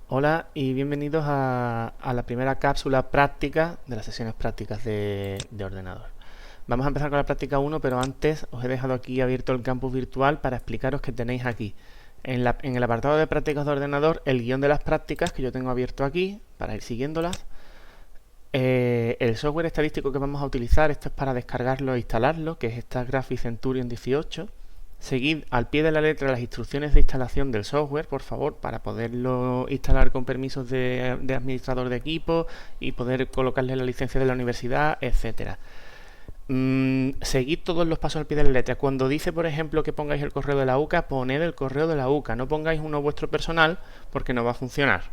Hola y bienvenidos a la primera cápsula práctica de las sesiones prácticas de ordenador. Vamos a empezar con la práctica 1, pero antes os he dejado aquí abierto el campus virtual para explicaros que tenéis aquí en el apartado de prácticas de ordenador el guión de las prácticas que yo tengo abierto aquí para ir siguiéndolas. El software estadístico que vamos a utilizar, esto es para descargarlo e instalarlo, que es esta Graphic Centurion 18. Seguid al pie de la letra las instrucciones de instalación del software, por favor, para poderlo instalar con permisos de administrador de equipo y poder colocarle la licencia de la universidad, etcétera. Seguid todos los pasos al pie de la letra. Cuando dice, por ejemplo, que pongáis el correo de la UCA, poned el correo de la UCA. No pongáis uno vuestro personal porque no va a funcionar.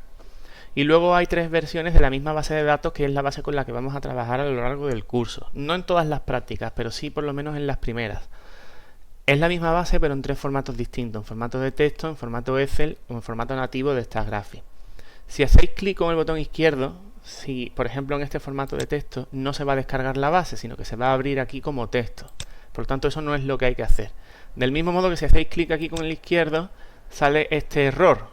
Y luego hay 3 versiones de la misma base de datos, que es la base con la que vamos a trabajar a lo largo del curso. No en todas las prácticas, pero sí por lo menos en las primeras. Es la misma base, pero en 3 formatos distintos: en formato de texto, en formato Excel o en formato nativo de esta Graphic. Si hacéis clic con el botón izquierdo, si por ejemplo en este formato de texto, no se va a descargar la base, sino que se va a abrir aquí como texto. Por lo tanto, eso no es lo que hay que hacer. Del mismo modo que si hacéis clic aquí con el izquierdo, sale este error.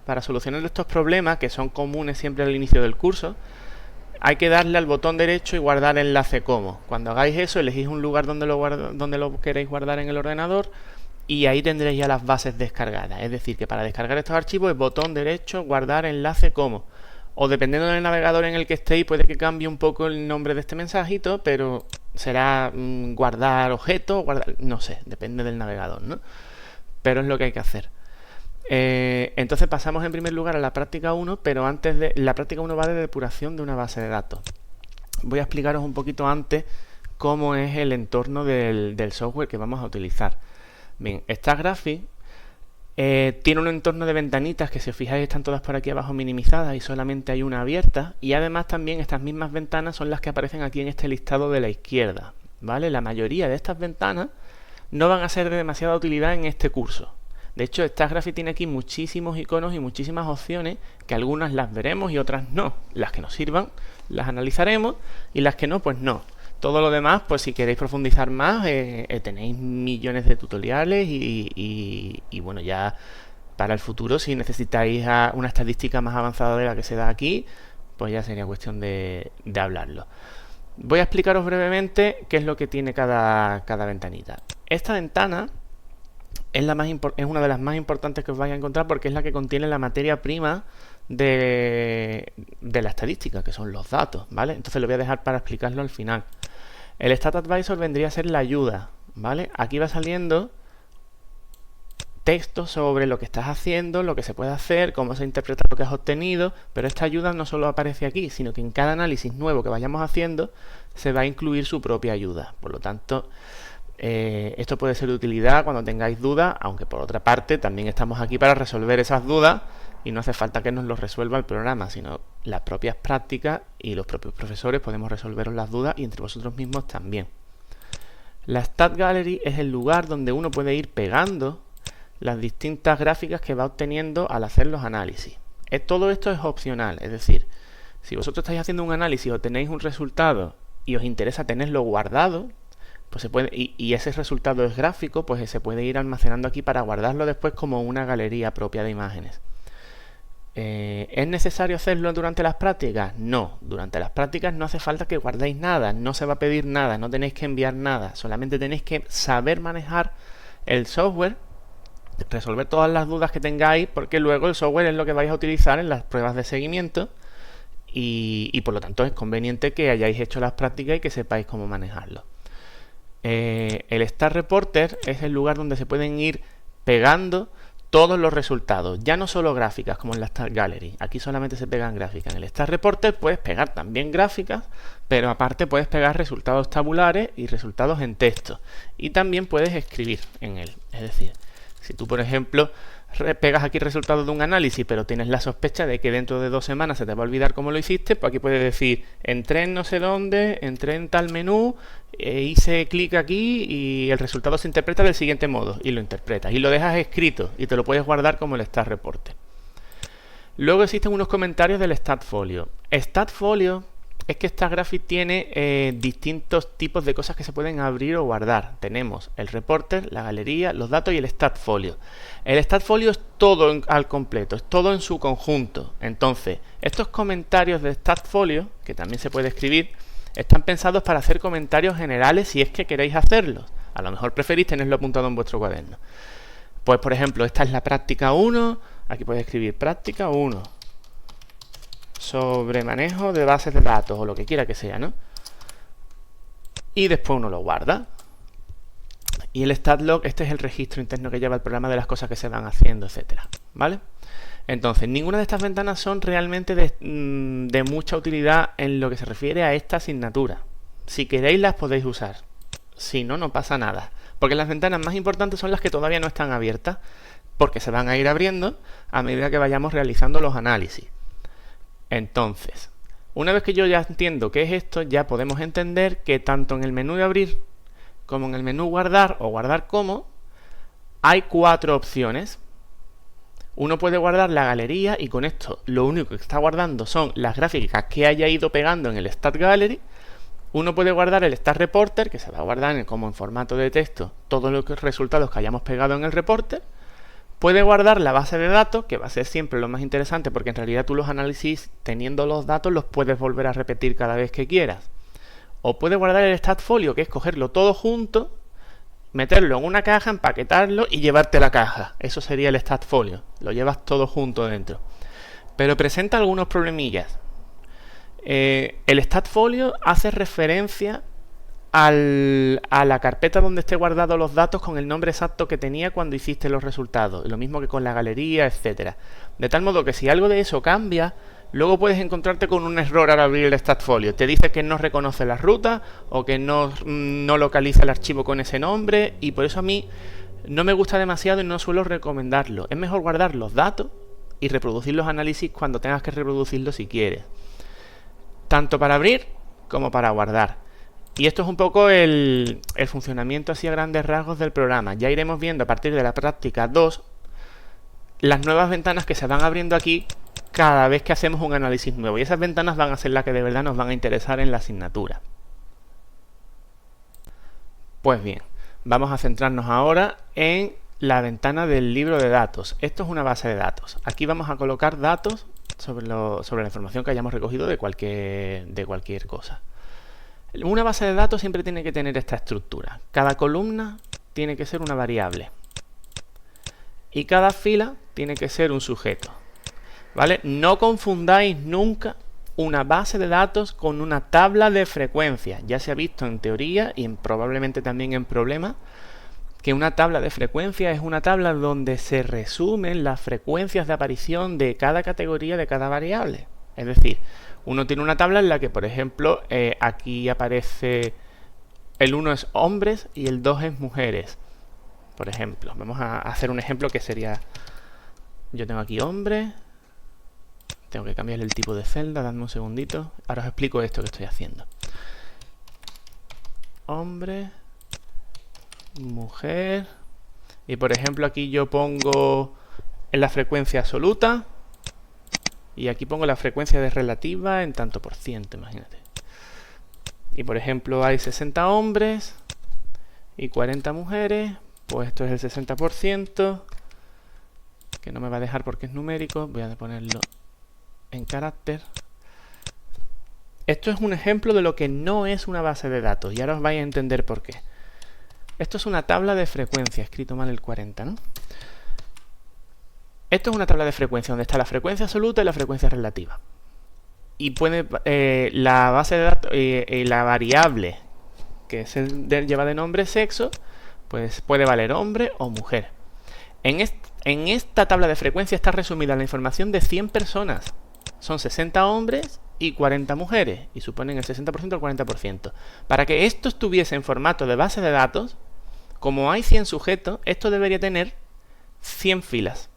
Para solucionar estos problemas, que son comunes siempre al inicio del curso, hay que darle al botón derecho y guardar enlace como. Cuando hagáis eso, elegís un lugar donde lo queréis guardar en el ordenador y ahí tendréis ya las bases descargadas. Es decir, que para descargar estos archivos es botón derecho, guardar enlace como. O dependiendo del navegador en el que estéis, puede que cambie un poco el nombre de este mensajito, pero será guardar objeto, no sé, depende del navegador, ¿no? Pero es lo que hay que hacer. Entonces pasamos en primer lugar a la práctica 1, pero antes de la práctica 1 va de depuración de una base de datos. Voy a explicaros un poquito antes cómo es el entorno del software que vamos a utilizar. Bien, esta Graphic tiene un entorno de ventanitas que, si os fijáis, están todas por aquí abajo minimizadas y solamente hay una abierta, y además también estas mismas ventanas son las que aparecen aquí en este listado de la izquierda, ¿vale? La mayoría de estas ventanas no van a ser de demasiada utilidad en este curso. De hecho, esta Graphic tiene aquí muchísimos iconos y muchísimas opciones, que algunas las veremos y otras no. Las que nos sirvan las analizaremos y las que no, pues no. Todo lo demás, pues si queréis profundizar más, tenéis millones de tutoriales y bueno, ya para el futuro, si necesitáis una estadística más avanzada de la que se da aquí, pues ya sería cuestión de hablarlo. Voy a explicaros brevemente qué es lo que tiene cada ventanita. Esta ventana es una de las más importantes que os vais a encontrar, porque es la que contiene la materia prima de la estadística, que son los datos, ¿vale? Entonces lo voy a dejar para explicarlo al final. El Stat Advisor vendría a ser la ayuda, ¿vale? Aquí va saliendo texto sobre lo que estás haciendo, lo que se puede hacer, cómo se interpreta lo que has obtenido, pero esta ayuda no solo aparece aquí, sino que en cada análisis nuevo que vayamos haciendo se va a incluir su propia ayuda. Por lo tanto, esto puede ser de utilidad cuando tengáis dudas, aunque por otra parte también estamos aquí para resolver esas dudas y no hace falta que nos lo resuelva el programa, sino las propias prácticas y los propios profesores podemos resolveros las dudas, y entre vosotros mismos también. La Stat Gallery es el lugar donde uno puede ir pegando las distintas gráficas que va obteniendo al hacer los análisis. Todo esto es opcional, es decir, si vosotros estáis haciendo un análisis o tenéis un resultado y os interesa tenerlo guardado, pues se puede, y ese resultado es gráfico, pues se puede ir almacenando aquí para guardarlo después como una galería propia de imágenes. ¿Es necesario hacerlo durante las prácticas? No, durante las prácticas no hace falta que guardéis nada, no se va a pedir nada, no tenéis que enviar nada, solamente tenéis que saber manejar el software, resolver todas las dudas que tengáis, porque luego el software es lo que vais a utilizar en las pruebas de seguimiento y por lo tanto es conveniente que hayáis hecho las prácticas y que sepáis cómo manejarlo. El Stat Reporter es el lugar donde se pueden ir pegando todos los resultados, ya no solo gráficas como en la Stat Gallery. Aquí solamente se pegan gráficas. En el Stat Reporter puedes pegar también gráficas, pero aparte puedes pegar resultados tabulares y resultados en texto, y también puedes escribir en él. Es decir, si tú, por ejemplo, pegas aquí resultados de un análisis, pero tienes la sospecha de que dentro de 2 semanas se te va a olvidar cómo lo hiciste, pues aquí puedes decir: entré en no sé dónde, entré en tal menú, hice clic aquí y el resultado se interpreta del siguiente modo, y lo interpretas y lo dejas escrito y te lo puedes guardar como el Stat Reporter. Luego existen unos comentarios del Statfolio. Statfolio es que esta Graphic tiene distintos tipos de cosas que se pueden abrir o guardar. Tenemos el reporter, la galería, los datos y el StatFolio. El StatFolio es todo al completo, es todo en su conjunto. Entonces, estos comentarios de StatFolio, que también se puede escribir, están pensados para hacer comentarios generales si es que queréis hacerlos. A lo mejor preferís tenerlo apuntado en vuestro cuaderno. Pues, por ejemplo, esta es la práctica 1. Aquí podéis escribir práctica 1. Sobre manejo de bases de datos o lo que quiera que sea, ¿no? Y después uno lo guarda. Y el StatLog, este es el registro interno que lleva el programa de las cosas que se van haciendo, etcétera, ¿vale? Entonces, ninguna de estas ventanas son realmente de mucha utilidad en lo que se refiere a esta asignatura. Si queréis las podéis usar. Si no, no pasa nada. Porque las ventanas más importantes son las que todavía no están abiertas, porque se van a ir abriendo a medida que vayamos realizando los análisis. Entonces, una vez que yo ya entiendo qué es esto, ya podemos entender que tanto en el menú de abrir como en el menú guardar o guardar como, hay 4 opciones. Uno puede guardar la galería y con esto lo único que está guardando son las gráficas que haya ido pegando en el Stat Gallery. Uno puede guardar el Stat Reporter, que se va a guardar como en formato de texto todos los resultados que hayamos pegado en el reporter. Puede guardar la base de datos, que va a ser siempre lo más interesante, porque en realidad tú los análisis, teniendo los datos, los puedes volver a repetir cada vez que quieras. O puede guardar el StatFolio, que es cogerlo todo junto, meterlo en una caja, empaquetarlo y llevarte la caja. Eso sería el StatFolio. Lo llevas todo junto dentro. Pero presenta algunos problemillas. El StatFolio hace referencia a la carpeta donde esté guardado los datos con el nombre exacto que tenía cuando hiciste los resultados. Lo mismo que con la galería, etcétera. De tal modo que si algo de eso cambia, luego puedes encontrarte con un error al abrir el StatFolio. Te dice que no reconoce la ruta o que no localiza el archivo con ese nombre, y por eso a mí no me gusta demasiado y no suelo recomendarlo. Es mejor guardar los datos y reproducir los análisis cuando tengas que reproducirlos si quieres. Tanto para abrir como para guardar. Y esto es un poco el funcionamiento así a grandes rasgos del programa. Ya iremos viendo a partir de la práctica 2 las nuevas ventanas que se van abriendo aquí cada vez que hacemos un análisis nuevo. Y esas ventanas van a ser las que de verdad nos van a interesar en la asignatura. Pues bien, vamos a centrarnos ahora en la ventana del libro de datos. Esto es una base de datos. Aquí vamos a colocar datos sobre la información que hayamos recogido de cualquier cosa. Una base de datos siempre tiene que tener esta estructura. Cada columna tiene que ser una variable. Y cada fila tiene que ser un sujeto. ¿Vale? No confundáis nunca una base de datos con una tabla de frecuencias. Ya se ha visto en teoría y probablemente también en problemas que una tabla de frecuencias es una tabla donde se resumen las frecuencias de aparición de cada categoría de cada variable. Es decir, uno tiene una tabla en la que, por ejemplo, aquí aparece el 1 es hombres y el 2 es mujeres. Por ejemplo, vamos a hacer un ejemplo que sería, yo tengo aquí hombre, tengo que cambiar el tipo de celda, dadme un segundito. Ahora os explico esto que estoy haciendo. Hombre, mujer, y por ejemplo aquí yo pongo en la frecuencia absoluta. Y aquí pongo la frecuencia de relativa en tanto por ciento, imagínate. Y por ejemplo hay 60 hombres y 40 mujeres. Pues esto es el 60%. Que no me va a dejar porque es numérico. Voy a ponerlo en carácter. Esto es un ejemplo de lo que no es una base de datos. Y ahora os vais a entender por qué. Esto es una tabla de frecuencia. He escrito mal el 40, ¿no? Esto es una tabla de frecuencia donde está la frecuencia absoluta y la frecuencia relativa. Y puede la base de datos, la variable que lleva de nombre sexo, pues puede valer hombre o mujer. En esta tabla de frecuencia está resumida la información de 100 personas. Son 60 hombres y 40 mujeres, y suponen el 60% o el 40%. Para que esto estuviese en formato de base de datos, como hay 100 sujetos, esto debería tener 100 filas.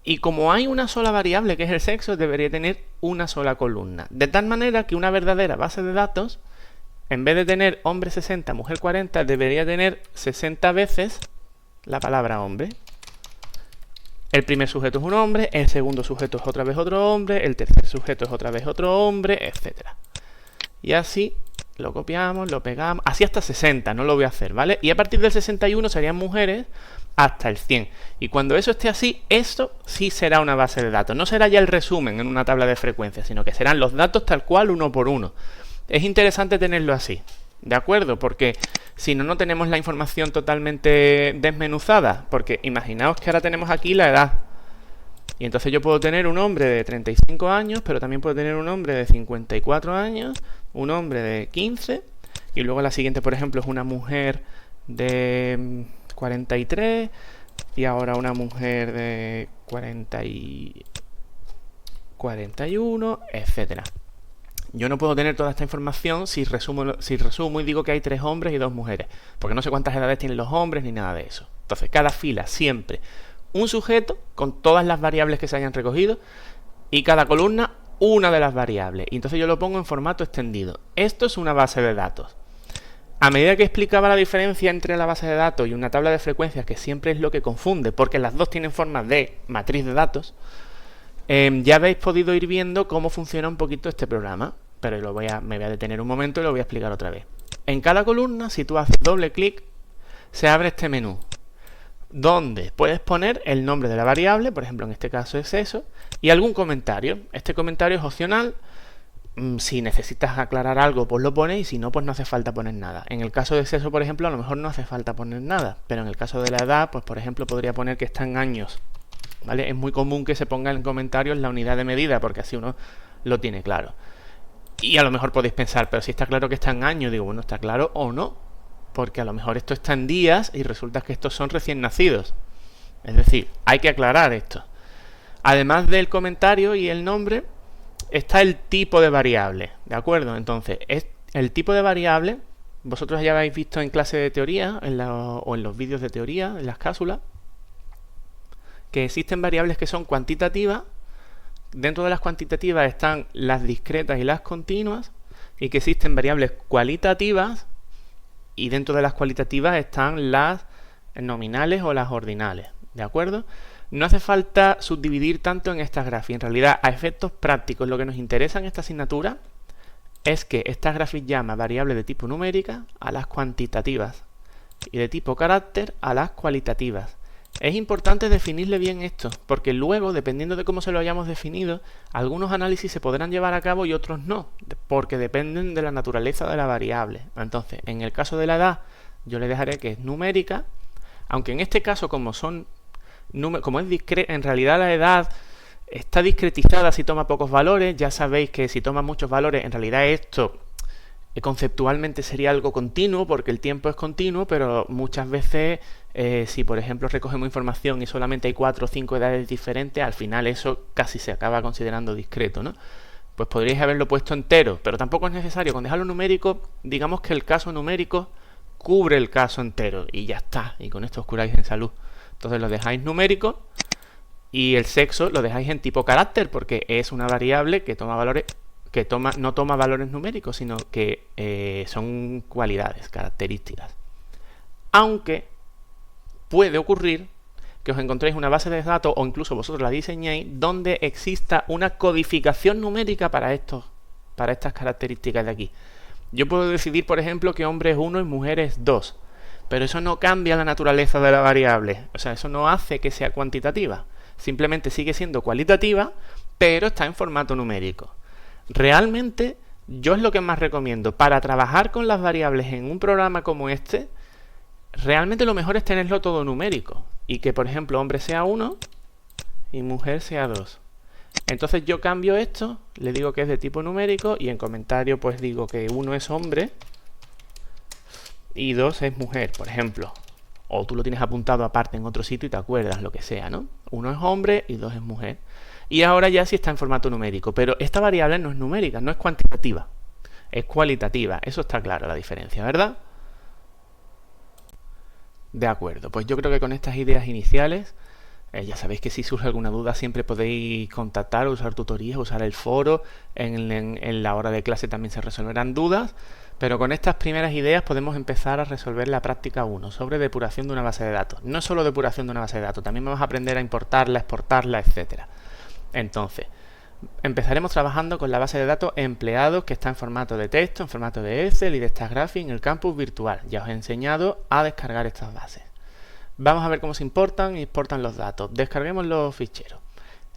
Y como hay una sola variable, que es el sexo, debería tener una sola columna. De tal manera que una verdadera base de datos, en vez de tener hombre 60, mujer 40, debería tener 60 veces la palabra hombre. El primer sujeto es un hombre, el segundo sujeto es otra vez otro hombre, el tercer sujeto es otra vez otro hombre, etc. Y así lo copiamos, lo pegamos, así hasta 60, no lo voy a hacer, ¿vale? Y a partir del 61 serían mujeres hasta el 100. Y cuando eso esté así, esto sí será una base de datos. No será ya el resumen en una tabla de frecuencias, sino que serán los datos tal cual, uno por uno. Es interesante tenerlo así, ¿de acuerdo? Porque si no, no tenemos la información totalmente desmenuzada. Porque imaginaos que ahora tenemos aquí la edad. Y entonces yo puedo tener un hombre de 35 años, pero también puedo tener un hombre de 54 años, un hombre de 15, y luego la siguiente, por ejemplo, es una mujer de 43, y ahora una mujer de 41, etcétera. Yo no puedo tener toda esta información si resumo y digo que hay 3 hombres y 2 mujeres, porque no sé cuántas edades tienen los hombres ni nada de eso. Entonces, cada fila siempre un sujeto con todas las variables que se hayan recogido y cada columna una de las variables. Y entonces yo lo pongo en formato extendido. Esto es una base de datos. A medida que explicaba la diferencia entre la base de datos y una tabla de frecuencias, que siempre es lo que confunde, porque las dos tienen forma de matriz de datos, ya habéis podido ir viendo cómo funciona un poquito este programa. Pero me voy a detener un momento y lo voy a explicar otra vez. En cada columna, si tú haces doble clic, se abre este menú, donde puedes poner el nombre de la variable, por ejemplo en este caso es eso, y algún comentario. Este comentario es opcional. Si necesitas aclarar algo, pues lo pones, y si no, pues no hace falta poner nada. En el caso de sexo, por ejemplo, a lo mejor no hace falta poner nada, pero en el caso de la edad, pues por ejemplo podría poner que está en años, ¿vale? Es muy común que se ponga en comentarios la unidad de medida, porque así uno lo tiene claro. Y a lo mejor podéis pensar, pero si está claro que está en años, digo, bueno, está claro o no, porque a lo mejor esto está en días y resulta que estos son recién nacidos. Es decir, hay que aclarar esto. Además del comentario y el nombre, está el tipo de variable, ¿de acuerdo? Entonces, el tipo de variable, vosotros ya habéis visto en clase de teoría, o en los vídeos de teoría, en las cápsulas, que existen variables que son cuantitativas. Dentro de las cuantitativas están las discretas y las continuas, y que existen variables cualitativas, y dentro de las cualitativas están las nominales o las ordinales, ¿de acuerdo? No hace falta subdividir tanto en estas grafías. En realidad, a efectos prácticos, lo que nos interesa en esta asignatura es que estas grafías llama variables de tipo numérica a las cuantitativas y de tipo carácter a las cualitativas. Es importante definirle bien esto, porque luego, dependiendo de cómo se lo hayamos definido, algunos análisis se podrán llevar a cabo y otros no, porque dependen de la naturaleza de la variable. Entonces, en el caso de la edad, yo le dejaré que es numérica, aunque en este caso, como es discreta, en realidad la edad está discretizada si toma pocos valores. Ya sabéis que si toma muchos valores, en realidad esto conceptualmente sería algo continuo, porque el tiempo es continuo, pero muchas veces si por ejemplo recogemos información y solamente hay 4 o 5 edades diferentes, al final eso casi se acaba considerando discreto, ¿no? Pues podríais haberlo puesto entero, pero tampoco es necesario. Con dejarlo numérico, digamos que el caso numérico cubre el caso entero y ya está, y con esto os curáis en salud. Entonces lo dejáis numérico, y el sexo lo dejáis en tipo carácter, porque es una variable que toma valores, no toma valores numéricos, sino que son cualidades, características. Aunque puede ocurrir que os encontréis una base de datos, o incluso vosotros la diseñéis, donde exista una codificación numérica para estas características de aquí. Yo puedo decidir, por ejemplo, que hombre es 1 y mujer es 2, pero eso no cambia la naturaleza de la variable. O sea, eso no hace que sea cuantitativa. Simplemente sigue siendo cualitativa, pero está en formato numérico. Realmente, yo es lo que más recomiendo. Para trabajar con las variables en un programa como este, realmente lo mejor es tenerlo todo numérico. Y que, por ejemplo, hombre sea 1 y mujer sea 2. Entonces yo cambio esto, le digo que es de tipo numérico, y en comentario pues digo que 1 es hombre y 2 es mujer, por ejemplo. O tú lo tienes apuntado aparte en otro sitio y te acuerdas, lo que sea, ¿no? 1 es hombre y 2 es mujer. Y ahora ya sí está en formato numérico, pero esta variable no es numérica, no es cuantitativa, es cualitativa. Eso está claro, la diferencia, ¿verdad? De acuerdo, pues yo creo que con estas ideas iniciales, ya sabéis que si surge alguna duda siempre podéis contactar, usar tutorías, usar el foro. En la hora de clase también se resolverán dudas, pero con estas primeras ideas podemos empezar a resolver la práctica 1 sobre depuración de una base de datos. No solo depuración de una base de datos, también vamos a aprender a importarla, exportarla, etcétera. Entonces, Empezaremos trabajando con la base de datos empleados, que está en formato de texto, en formato de Excel y de Stackgraphy en el campus virtual. Ya os he enseñado a descargar estas bases. Vamos a ver cómo se importan y exportan los datos. Descarguemos los ficheros.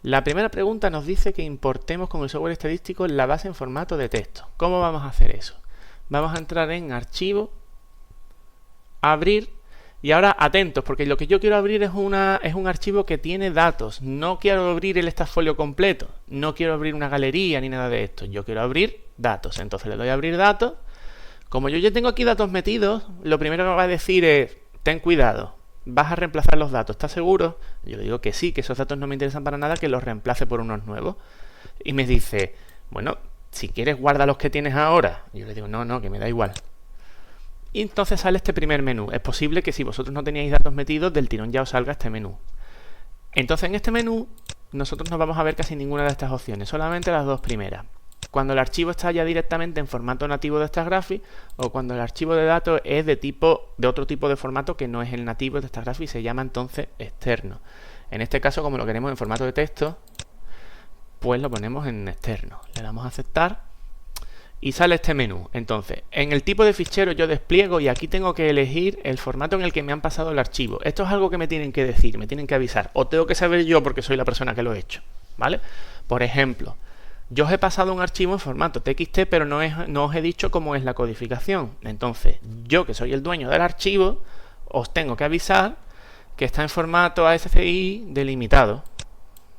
La primera pregunta nos dice que importemos con el software estadístico la base en formato de texto. ¿Cómo vamos a hacer eso? Vamos a entrar en Archivo, Abrir, y ahora atentos, porque lo que yo quiero abrir es un archivo que tiene datos. No quiero abrir el stackfolio completo, no quiero abrir una galería ni nada de esto. Yo quiero abrir datos. Entonces le doy a Abrir datos. Como yo ya tengo aquí datos metidos, lo primero que me va a decir es: ten cuidado, vas a reemplazar los datos, ¿estás seguro? Yo le digo que sí, que esos datos no me interesan para nada, que los reemplace por unos nuevos. Y me dice: bueno, si quieres guarda los que tienes ahora. Y yo le digo: no, que me da igual. Y entonces sale este primer menú. Es posible que si vosotros no teníais datos metidos, del tirón ya os salga este menú. Entonces en este menú nosotros no vamos a ver casi ninguna de estas opciones, solamente las dos primeras. Cuando el archivo está ya directamente en formato nativo de Stackgraphy, o cuando el archivo de datos es de otro tipo de formato que no es el nativo de Stackgraphy, se llama entonces externo. En este caso, como lo queremos en formato de texto, pues lo ponemos en externo. Le damos a aceptar y sale este menú. Entonces, en el tipo de fichero yo despliego y aquí tengo que elegir el formato en el que me han pasado el archivo. Esto es algo que me tienen que decir, me tienen que avisar, o tengo que saber yo porque soy la persona que lo he hecho, ¿vale? Por ejemplo, yo os he pasado un archivo en formato TXT, pero no os he dicho cómo es la codificación. Entonces, yo, que soy el dueño del archivo, os tengo que avisar que está en formato ASCII delimitado,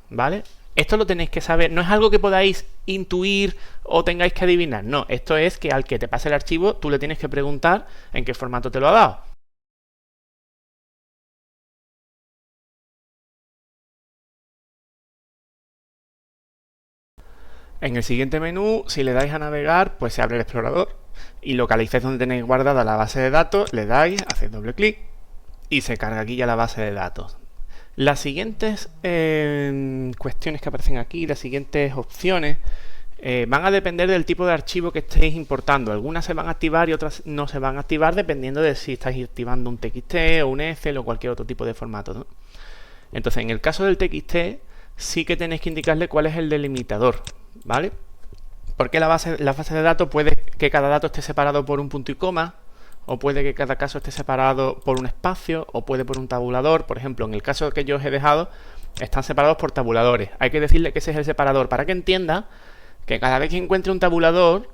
¿vale? Esto lo tenéis que saber, no es algo que podáis intuir o tengáis que adivinar. No, esto es que al que te pase el archivo, tú le tienes que preguntar en qué formato te lo ha dado. En el siguiente menú, si le dais a navegar, pues se abre el explorador y localizáis donde tenéis guardada la base de datos, le dais, hacéis doble clic y se carga aquí ya la base de datos. Las siguientes cuestiones que aparecen aquí, las siguientes opciones, van a depender del tipo de archivo que estéis importando. Algunas se van a activar y otras no se van a activar dependiendo de si estáis activando un TXT o un Excel o cualquier otro tipo de formato, ¿no? Entonces, en el caso del TXT, sí que tenéis que indicarle cuál es el delimitador, ¿vale? Porque la base de datos puede que cada dato esté separado por un punto y coma, o puede que cada caso esté separado por un espacio, o puede por un tabulador. Por ejemplo, en el caso que yo os he dejado, están separados por tabuladores. Hay que decirle que ese es el separador para que entienda que cada vez que encuentre un tabulador,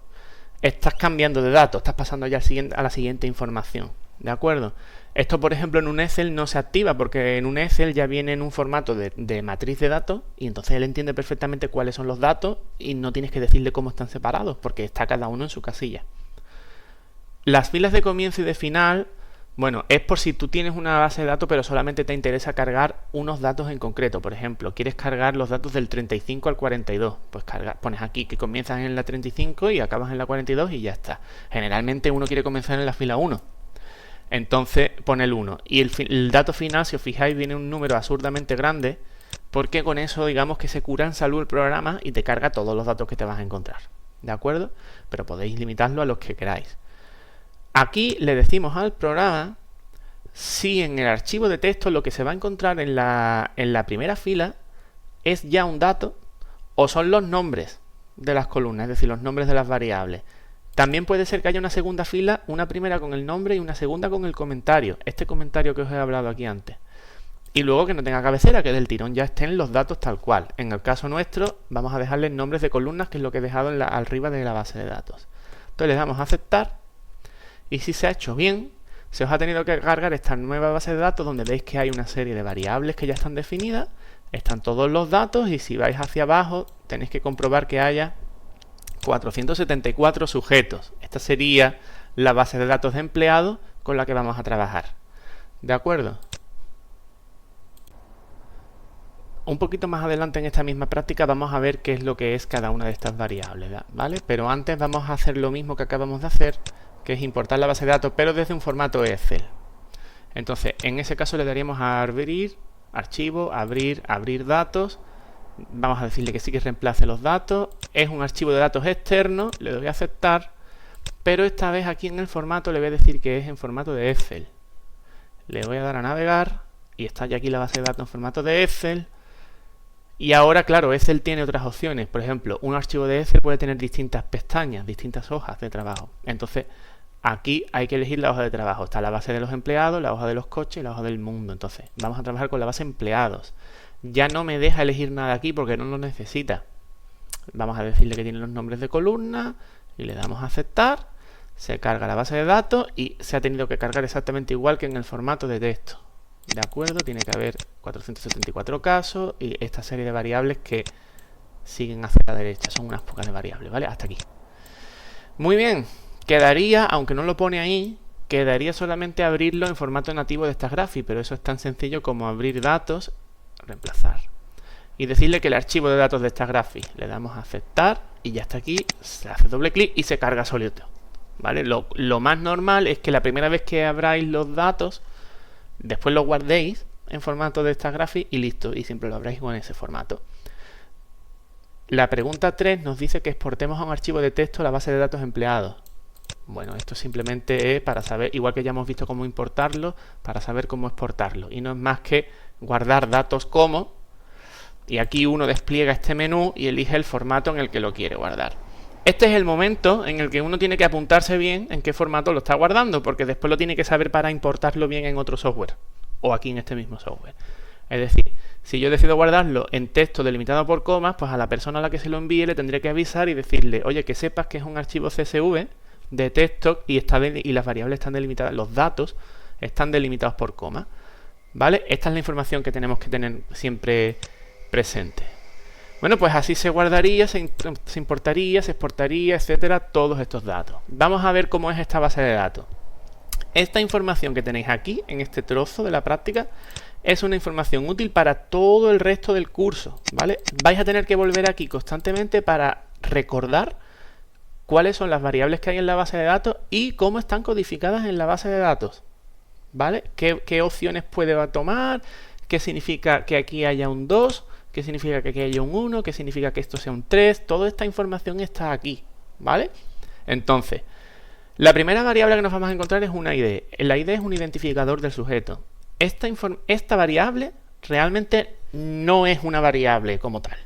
estás cambiando de datos, estás pasando ya a la siguiente información. ¿De acuerdo? Esto, por ejemplo, en un Excel no se activa porque en un Excel ya viene en un formato de matriz de datos y entonces él entiende perfectamente cuáles son los datos y no tienes que decirle cómo están separados porque está cada uno en su casilla. Las filas de comienzo y de final, bueno, es por si tú tienes una base de datos pero solamente te interesa cargar unos datos en concreto. Por ejemplo, quieres cargar los datos del 35 al 42. Pues pones aquí que comienzas en la 35 y acabas en la 42 y ya está. Generalmente uno quiere comenzar en la fila 1. Entonces pone el 1. Y el dato final, si os fijáis, viene un número absurdamente grande porque con eso digamos que se cura en salud el programa y te carga todos los datos que te vas a encontrar. ¿De acuerdo? Pero podéis limitarlo a los que queráis. Aquí le decimos al programa si en el archivo de texto lo que se va a encontrar en la primera fila es ya un dato o son los nombres de las columnas, es decir, los nombres de las variables. También puede ser que haya una segunda fila, una primera con el nombre y una segunda con el comentario, este comentario que os he hablado aquí antes. Y luego que no tenga cabecera, que del tirón ya estén los datos tal cual. En el caso nuestro vamos a dejarle nombres de columnas, que es lo que he dejado arriba de la base de datos. Entonces le damos a aceptar. Y si se ha hecho bien, se os ha tenido que cargar esta nueva base de datos donde veis que hay una serie de variables que ya están definidas, están todos los datos y si vais hacia abajo tenéis que comprobar que haya 474 sujetos. Esta sería la base de datos de empleados con la que vamos a trabajar. ¿De acuerdo? Un poquito más adelante en esta misma práctica vamos a ver qué es lo que es cada una de estas variables, ¿vale? Pero antes vamos a hacer lo mismo que acabamos de hacer, que es importar la base de datos, pero desde un formato Excel. Entonces, en ese caso le daríamos a abrir, archivo, abrir datos. Vamos a decirle que sí que reemplace los datos. Es un archivo de datos externo, le doy a aceptar, pero esta vez aquí en el formato le voy a decir que es en formato de Excel. Le voy a dar a navegar y está ya aquí la base de datos en formato de Excel. Y ahora, claro, Excel tiene otras opciones. Por ejemplo, un archivo de Excel puede tener distintas pestañas, distintas hojas de trabajo. Entonces, aquí hay que elegir la hoja de trabajo. Está la base de los empleados, la hoja de los coches y la hoja del mundo. Entonces, vamos a trabajar con la base empleados. Ya no me deja elegir nada aquí porque no lo necesita. Vamos a decirle que tiene los nombres de columna y le damos a aceptar. Se carga la base de datos y se ha tenido que cargar exactamente igual que en el formato de texto. De acuerdo, tiene que haber 474 casos y esta serie de variables que siguen hacia la derecha. Son unas pocas de variables, ¿vale? Hasta aquí. Muy bien. Quedaría, aunque no lo pone ahí, quedaría solamente abrirlo en formato nativo de esta Graphy, pero eso es tan sencillo como abrir datos, reemplazar. Y decirle que el archivo de datos de esta Graphy le damos a aceptar y ya está aquí, se hace doble clic y se carga solito. ¿Vale? Lo más normal es que la primera vez que abráis los datos, después los guardéis en formato de esta Graphy y listo, y siempre lo abráis con ese formato. La pregunta 3 nos dice que exportemos a un archivo de texto la base de datos empleados. Bueno, esto simplemente es para saber, igual que ya hemos visto cómo importarlo, para saber cómo exportarlo. Y no es más que guardar datos como, y aquí uno despliega este menú y elige el formato en el que lo quiere guardar. Este es el momento en el que uno tiene que apuntarse bien en qué formato lo está guardando, porque después lo tiene que saber para importarlo bien en otro software, o aquí en este mismo software. Es decir, si yo decido guardarlo en texto delimitado por comas, pues a la persona a la que se lo envíe le tendré que avisar y decirle, oye, que sepas que es un archivo CSV de texto y las variables están delimitadas, los datos están delimitados por coma. ¿Vale? Esta es la información que tenemos que tener siempre presente. Bueno, pues así se guardaría, se importaría, se exportaría, etcétera, todos estos datos. Vamos a ver cómo es esta base de datos. Esta información que tenéis aquí, en este trozo de la práctica, es una información útil para todo el resto del curso, ¿vale? Vais a tener que volver aquí constantemente para recordar cuáles son las variables que hay en la base de datos y cómo están codificadas en la base de datos, ¿vale? ¿Qué opciones puede tomar? ¿Qué significa que aquí haya un 2? ¿Qué significa que aquí haya un 1? ¿Qué significa que esto sea un 3? Toda esta información está aquí, ¿vale? Entonces, la primera variable que nos vamos a encontrar es una ID. La ID es un identificador del sujeto. Esta variable realmente no es una variable como tal.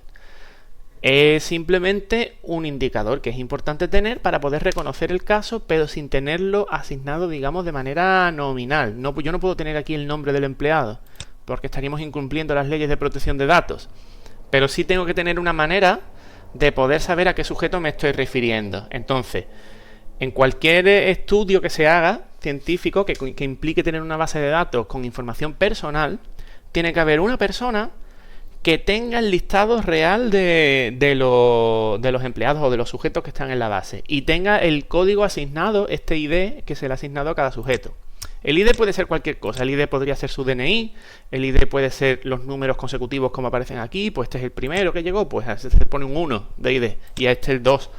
Es simplemente un indicador que es importante tener para poder reconocer el caso, pero sin tenerlo asignado, digamos, de manera nominal. Yo no puedo tener aquí el nombre del empleado, porque estaríamos incumpliendo las leyes de protección de datos. Pero sí tengo que tener una manera de poder saber a qué sujeto me estoy refiriendo. Entonces, en cualquier estudio que se haga, científico, que implique tener una base de datos con información personal, tiene que haber una persona que tenga el listado real de los empleados o de los sujetos que están en la base y tenga el código asignado, este ID que se le ha asignado a cada sujeto. El ID puede ser cualquier cosa, el ID podría ser su DNI, el ID puede ser los números consecutivos como aparecen aquí, pues este es el primero que llegó, pues a este se le pone un 1 de ID y a este el 2.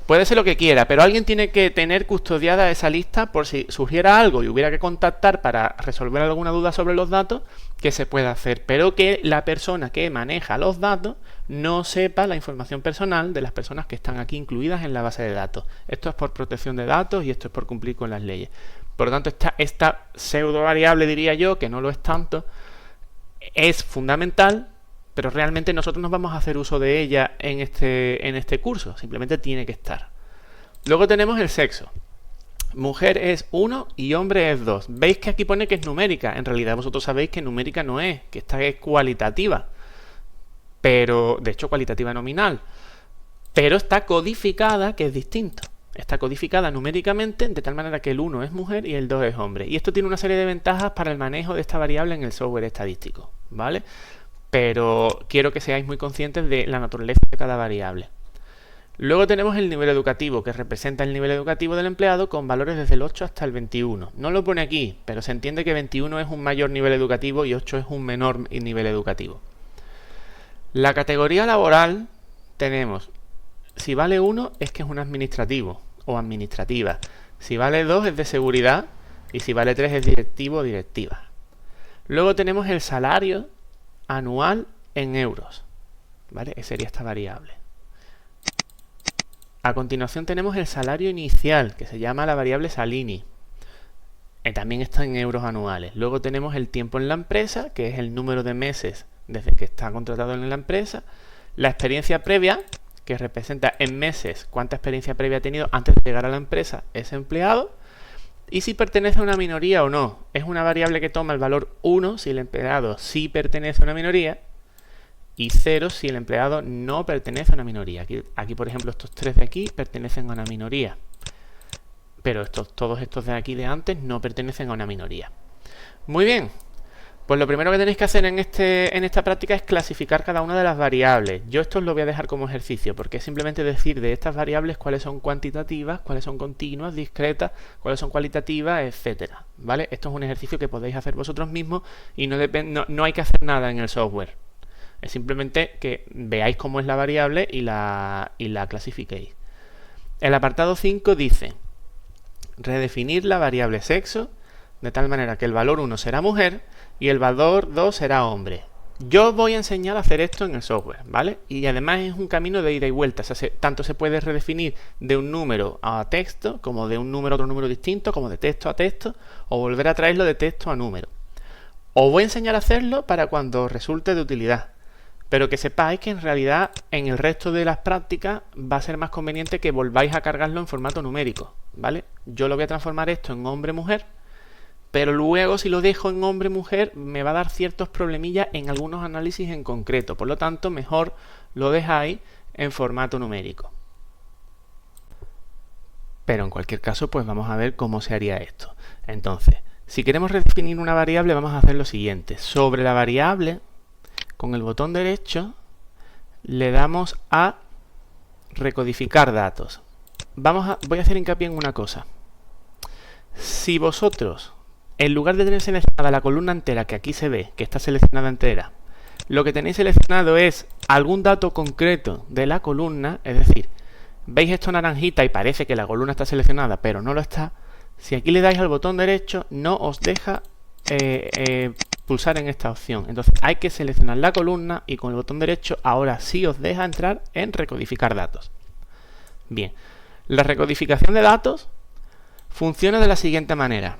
Puede ser lo que quiera, pero alguien tiene que tener custodiada esa lista por si surgiera algo y hubiera que contactar para resolver alguna duda sobre los datos, que se pueda hacer, pero que la persona que maneja los datos no sepa la información personal de las personas que están aquí incluidas en la base de datos. Esto es por protección de datos y esto es por cumplir con las leyes. Por lo tanto, esta pseudo variable, diría yo, que no lo es tanto, es fundamental, pero realmente nosotros no vamos a hacer uso de ella en este curso. Simplemente tiene que estar. Luego tenemos el sexo. Mujer es 1 y hombre es 2. Veis que aquí pone que es numérica. En realidad vosotros sabéis que numérica no es, que esta es cualitativa. Pero, de hecho, cualitativa nominal. Pero está codificada, que es distinto. Está codificada numéricamente de tal manera que el 1 es mujer y el 2 es hombre. Y esto tiene una serie de ventajas para el manejo de esta variable en el software estadístico, ¿vale? Pero quiero que seáis muy conscientes de la naturaleza de cada variable. Luego tenemos el nivel educativo, que representa el nivel educativo del empleado con valores desde el 8 hasta el 21. No lo pone aquí, pero se entiende que 21 es un mayor nivel educativo y 8 es un menor nivel educativo. La categoría laboral tenemos, si vale 1 es que es un administrativo o administrativa. Si vale 2 es de seguridad y si vale 3 es directivo o directiva. Luego tenemos el salario anual en euros, ¿vale? Esa sería esta variable. A continuación tenemos el salario inicial, que se llama la variable Salini. También está en euros anuales. Luego tenemos el tiempo en la empresa, que es el número de meses desde que está contratado en la empresa, la experiencia previa, que representa en meses cuánta experiencia previa ha tenido antes de llegar a la empresa ese empleado, y si pertenece a una minoría o no. Es una variable que toma el valor 1 si el empleado sí pertenece a una minoría, y 0 si el empleado no pertenece a una minoría. Aquí por ejemplo, estos 3 de aquí pertenecen a una minoría, pero todos estos de aquí de antes no pertenecen a una minoría. Muy bien. Pues lo primero que tenéis que hacer en esta práctica es clasificar cada una de las variables. Yo esto os lo voy a dejar como ejercicio, porque es simplemente decir de estas variables cuáles son cuantitativas, cuáles son continuas, discretas, cuáles son cualitativas, etcétera. ¿Vale? Esto es un ejercicio que podéis hacer vosotros mismos y no hay que hacer nada en el software. Es simplemente que veáis cómo es la variable y la clasifiquéis. El apartado 5 dice: redefinir la variable sexo de tal manera que el valor 1 será mujer y el valor 2 será hombre. Yo os voy a enseñar a hacer esto en el software, ¿vale? Y además es un camino de ida y vuelta. O sea, tanto se puede redefinir de un número a texto, como de un número a otro número distinto, como de texto a texto, o volver a traerlo de texto a número. Os voy a enseñar a hacerlo para cuando os resulte de utilidad. Pero que sepáis que en realidad en el resto de las prácticas va a ser más conveniente que volváis a cargarlo en formato numérico, ¿vale? Yo lo voy a transformar esto en hombre-mujer, pero luego si lo dejo en hombre-mujer me va a dar ciertos problemillas en algunos análisis en concreto. Por lo tanto, mejor lo dejáis en formato numérico. Pero en cualquier caso, pues vamos a ver cómo se haría esto. Entonces, si queremos redefinir una variable, vamos a hacer lo siguiente. Sobre la variable, con el botón derecho, le damos a recodificar datos. Voy a hacer hincapié en una cosa. Si vosotros, en lugar de tener seleccionada la columna entera, que aquí se ve, que está seleccionada entera, lo que tenéis seleccionado es algún dato concreto de la columna, es decir, veis esto naranjita y parece que la columna está seleccionada, pero no lo está. Si aquí le dais al botón derecho, no os deja pulsar en esta opción. Entonces hay que seleccionar la columna y con el botón derecho ahora sí os deja entrar en recodificar datos. Bien, la recodificación de datos funciona de la siguiente manera.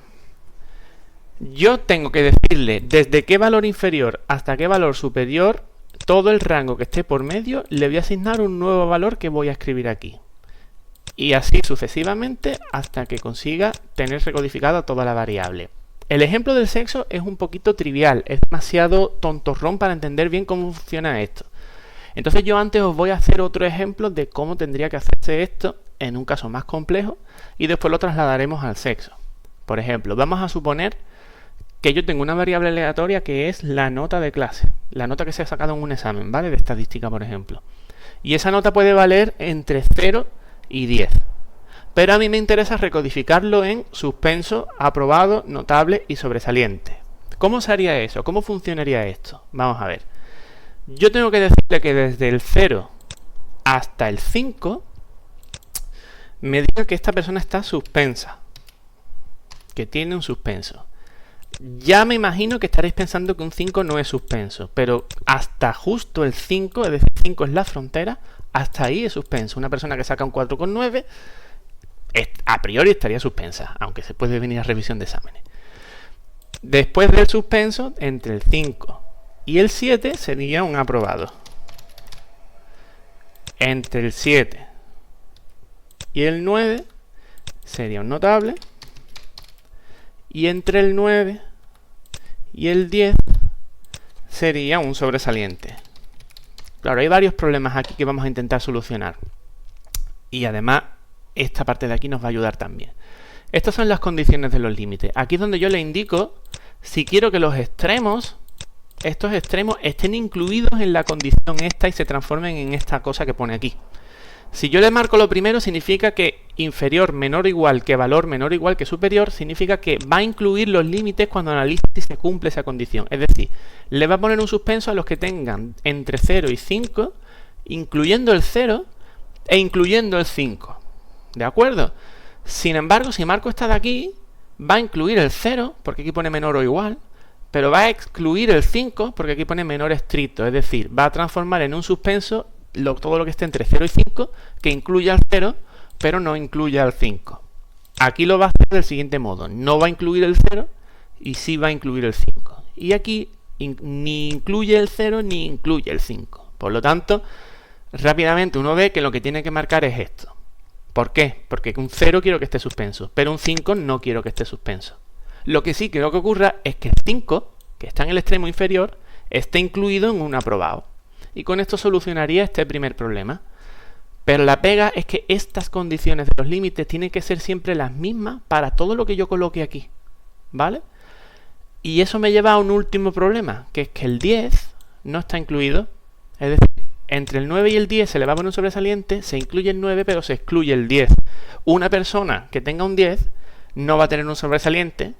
Yo tengo que decirle desde qué valor inferior hasta qué valor superior, todo el rango que esté por medio, le voy a asignar un nuevo valor que voy a escribir aquí. Y así sucesivamente hasta que consiga tener recodificada toda la variable. El ejemplo del sexo es un poquito trivial, es demasiado tontorrón para entender bien cómo funciona esto. Entonces yo antes os voy a hacer otro ejemplo de cómo tendría que hacerse esto en un caso más complejo y después lo trasladaremos al sexo. Por ejemplo, vamos a suponer que yo tengo una variable aleatoria que es la nota de clase, la nota que se ha sacado en un examen, ¿vale? De estadística, por ejemplo. Y esa nota puede valer entre 0 y 10. Pero a mí me interesa recodificarlo en suspenso, aprobado, notable y sobresaliente. ¿Cómo se haría eso? ¿Cómo funcionaría esto? Vamos a ver. Yo tengo que decirle que desde el 0 hasta el 5 me diga que esta persona está suspensa, que tiene un suspenso. Ya me imagino que estaréis pensando que un 5 no es suspenso, pero hasta justo el 5, es decir, 5 es la frontera, hasta ahí es suspenso. Una persona que saca un 4,9 a priori estaría suspensa, aunque se puede venir a revisión de exámenes. Después del suspenso, entre el 5 y el 7 sería un aprobado. Entre el 7 y el 9 sería un notable. Y entre el 9 y el 10 sería un sobresaliente. Claro, hay varios problemas aquí que vamos a intentar solucionar. Y además, esta parte de aquí nos va a ayudar también. Estas son las condiciones de los límites. Aquí es donde yo le indico si quiero que los extremos, estos extremos, estén incluidos en la condición esta y se transformen en esta cosa que pone aquí. Si yo le marco lo primero, significa que inferior menor o igual que valor menor o igual que superior, significa que va a incluir los límites cuando analice si se cumple esa condición. Es decir, le va a poner un suspenso a los que tengan entre 0 y 5, incluyendo el 0 e incluyendo el 5. ¿De acuerdo? Sin embargo, si marco esta de aquí, va a incluir el 0, porque aquí pone menor o igual, pero va a excluir el 5, porque aquí pone menor estricto. Es decir, va a transformar en un suspenso todo lo que esté entre 0 y 5, que incluya el 0, pero no incluya el 5. Aquí lo va a hacer del siguiente modo. No va a incluir el 0 y sí va a incluir el 5. Y aquí ni incluye el 0 ni incluye el 5. Por lo tanto, rápidamente uno ve que lo que tiene que marcar es esto. ¿Por qué? Porque un 0 quiero que esté suspenso, pero un 5 no quiero que esté suspenso. Lo que sí quiero que ocurra es que el 5, que está en el extremo inferior, esté incluido en un aprobado. Y con esto solucionaría este primer problema. Pero la pega es que estas condiciones de los límites tienen que ser siempre las mismas para todo lo que yo coloque aquí. ¿Vale? Y eso me lleva a un último problema, que es que el 10 no está incluido. Es decir, entre el 9 y el 10 se le va a poner un sobresaliente, se incluye el 9, pero se excluye el 10. Una persona que tenga un 10 no va a tener un sobresaliente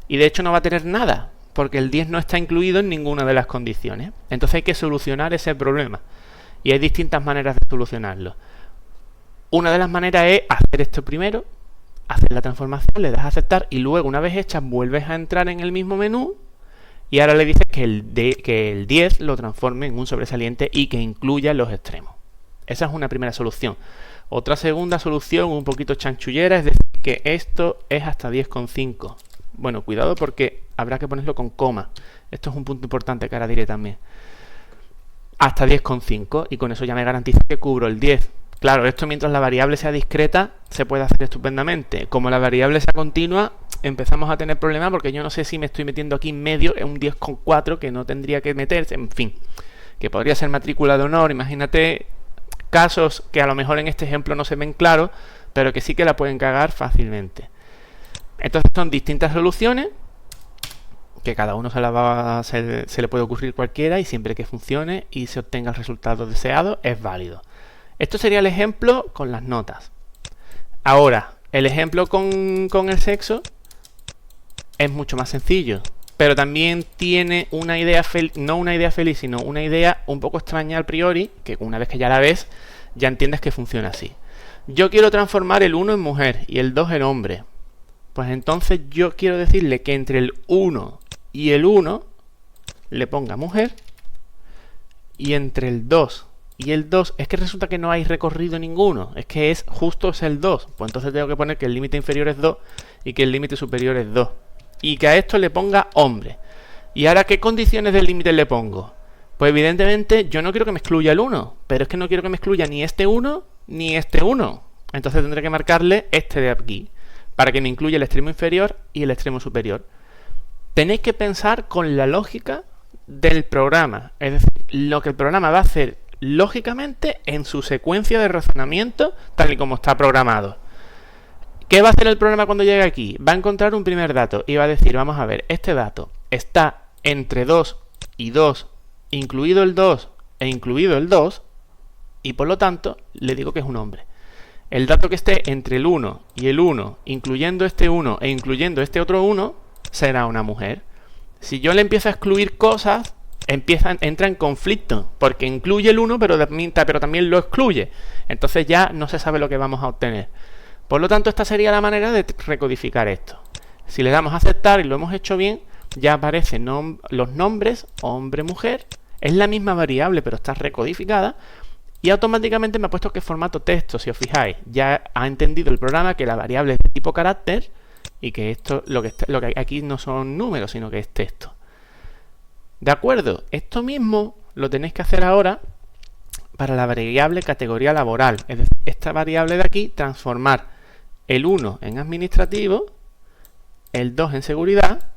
y de hecho no va a tener nada, porque el 10 no está incluido en ninguna de las condiciones. Entonces hay que solucionar ese problema. Y hay distintas maneras de solucionarlo. Una de las maneras es hacer esto primero, hacer la transformación, le das a aceptar y luego una vez hecha vuelves a entrar en el mismo menú y ahora le dices que el 10 lo transforme en un sobresaliente y que incluya los extremos. Esa es una primera solución. Otra segunda solución un poquito chanchullera es decir que esto es hasta 10,5. Bueno, cuidado porque habrá que ponerlo con coma. Esto es un punto importante que ahora diré también. Hasta 10,5 y con eso ya me garantiza que cubro el 10. Claro, esto mientras la variable sea discreta se puede hacer estupendamente. Como la variable sea continua, empezamos a tener problemas porque yo no sé si me estoy metiendo aquí en medio en un 10,4 que no tendría que meterse, en fin, que podría ser matrícula de honor. Imagínate casos que a lo mejor en este ejemplo no se ven claros, pero que sí que la pueden cagar fácilmente. Entonces son distintas soluciones que cada uno se le puede ocurrir cualquiera y siempre que funcione y se obtenga el resultado deseado es válido. Esto sería el ejemplo con las notas. Ahora, el ejemplo con el sexo es mucho más sencillo, pero también tiene una idea, no una idea feliz, sino una idea un poco extraña al priori, que una vez que ya la ves, ya entiendes que funciona así. Yo quiero transformar el 1 en mujer y el 2 en hombre. Pues entonces yo quiero decirle que entre el 1 y el 1 le ponga mujer y entre el 2 y el 2, es que resulta que no hay recorrido ninguno, es que es justo es el 2, pues entonces tengo que poner que el límite inferior es 2 y que el límite superior es 2 y que a esto le ponga hombre. ¿Y ahora qué condiciones del límite le pongo? Pues evidentemente yo no quiero que me excluya el 1, pero es que no quiero que me excluya ni este 1 ni este 1, entonces tendré que marcarle este de aquí para que me incluya el extremo inferior y el extremo superior. Tenéis que pensar con la lógica del programa, es decir, lo que el programa va a hacer lógicamente en su secuencia de razonamiento tal y como está programado. ¿Qué va a hacer el programa cuando llegue aquí? Va a encontrar un primer dato y va a decir, vamos a ver, este dato está entre 2 y 2, incluido el 2 e incluido el 2, y por lo tanto le digo que es un hombre. El dato que esté entre el 1 y el 1, incluyendo este 1 e incluyendo este otro 1, será una mujer. Si yo le empiezo a excluir cosas, entra en conflicto, porque incluye el 1, pero también lo excluye. Entonces ya no se sabe lo que vamos a obtener. Por lo tanto, esta sería la manera de recodificar esto. Si le damos a aceptar y lo hemos hecho bien, ya aparecen los nombres, hombre, mujer. Es la misma variable, pero está recodificada. Y automáticamente me ha puesto que formato texto, si os fijáis. Ya ha entendido el programa que la variable es de tipo carácter y que esto lo que aquí no son números, sino que es texto. ¿De acuerdo? Esto mismo lo tenéis que hacer ahora para la variable categoría laboral. Es decir, esta variable de aquí, transformar el 1 en administrativo, el 2 en seguridad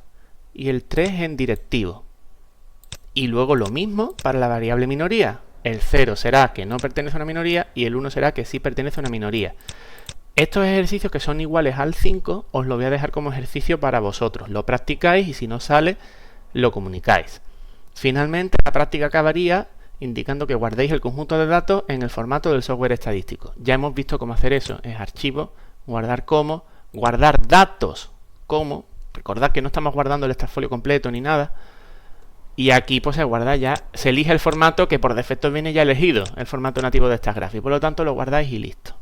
y el 3 en directivo. Y luego lo mismo para la variable minoría. El 0 será que no pertenece a una minoría y el 1 será que sí pertenece a una minoría. Estos ejercicios que son iguales al 5 os lo voy a dejar como ejercicio para vosotros. Lo practicáis y si no sale, lo comunicáis. Finalmente, la práctica acabaría indicando que guardéis el conjunto de datos en el formato del software estadístico. Ya hemos visto cómo hacer eso. Es archivo, guardar como, guardar datos como. Recordad que no estamos guardando el extrafolio completo ni nada. Y aquí pues se guarda ya, se elige el formato que por defecto viene ya elegido, el formato nativo de estas gráficas. Por lo tanto lo guardáis y listo.